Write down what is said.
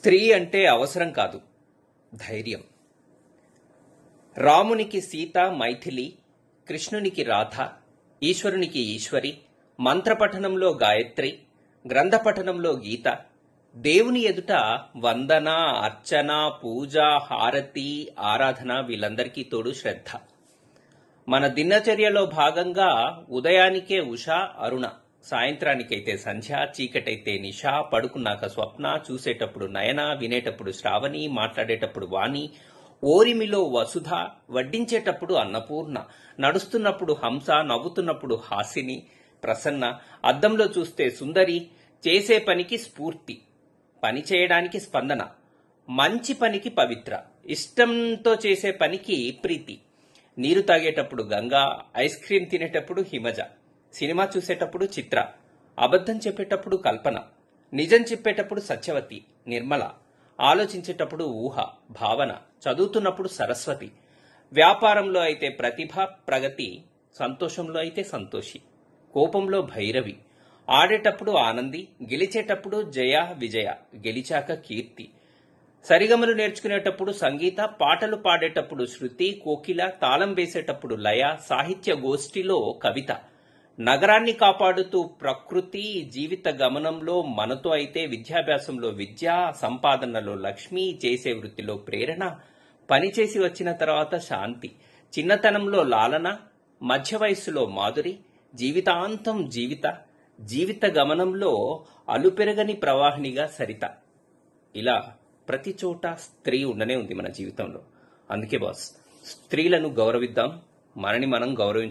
స్త్రీ అంటే అవసరం కాదు, ధైర్యం. రామునికి సీత మైథిలి, కృష్ణునికి రాధ, ఈశ్వరునికి ఈశ్వరి, మంత్రపఠనంలో గాయత్రి, గ్రంథపఠనంలో గీత, దేవుని ఎదుట వందన, అర్చన, పూజ, హారతి, ఆరాధన, వీళ్ళందరికీ తోడు శ్రద్ధ. మన దినచర్యలో భాగంగా ఉదయానికే ఉష, అరుణ, సాయంత్రానికైతే సంధ్య, చీకటైతే నిష, పడుకున్నాక స్వప్న, చూసేటప్పుడు నయన, వినేటప్పుడు శ్రావణి, మాట్లాడేటప్పుడు వాణి, ఓరిమిలో వసుధ, వడ్డించేటప్పుడు అన్నపూర్ణ, నడుస్తున్నప్పుడు హంస, నవ్వుతున్నప్పుడు హాసిని, ప్రసన్న, అద్దంలో చూస్తే సుందరి, చేసే పనికి స్ఫూర్తి, పని చేయడానికి స్పందన, మంచి పనికి పవిత్ర, ఇష్టంతో చేసే పనికి ప్రీతి, నీరు తాగేటప్పుడు గంగా, ఐస్ క్రీం తినేటప్పుడు హిమజ, సినిమా చూసేటప్పుడు చిత్ర, అబద్ధం చెప్పేటప్పుడు కల్పన, నిజం చెప్పేటప్పుడు సత్యవతి, నిర్మల, ఆలోచించేటప్పుడు ఊహ, భావన, చదువుతున్నప్పుడు సరస్వతి, వ్యాపారంలో అయితే ప్రతిభ, ప్రగతి, సంతోషంలో అయితే సంతోషి, కోపంలో భైరవి, ఆడేటప్పుడు ఆనంది, గెలిచేటప్పుడు జయ, విజయ, గెలిచాక కీర్తి, సరిగమలు నేర్చుకునేటప్పుడు సంగీత, పాటలు పాడేటప్పుడు శృతి, కోకిల, తాళం వేసేటప్పుడు లయ, సాహిత్య గోష్ఠిలో కవిత, నగరాన్ని కాపాడుతూ ప్రకృతి, జీవిత గమనంలో మనతో అయితే విద్యాభ్యాసంలో విద్య, సంపాదనలో లక్ష్మి, చేసే వృత్తిలో ప్రేరణ, పనిచేసి వచ్చిన తర్వాత శాంతి, చిన్నతనంలో లాలన, మధ్య వయస్సులో మాధురి, జీవితాంతం జీవిత గమనంలో అలుపెరగని ప్రవాహినిగా సరిత. ఇలా ప్రతి చోట స్త్రీ ఉండనే ఉంది మన జీవితంలో. అందుకే బాస్, స్త్రీలను గౌరవిద్దాం, మనని మనం గౌరవించుకుందాం.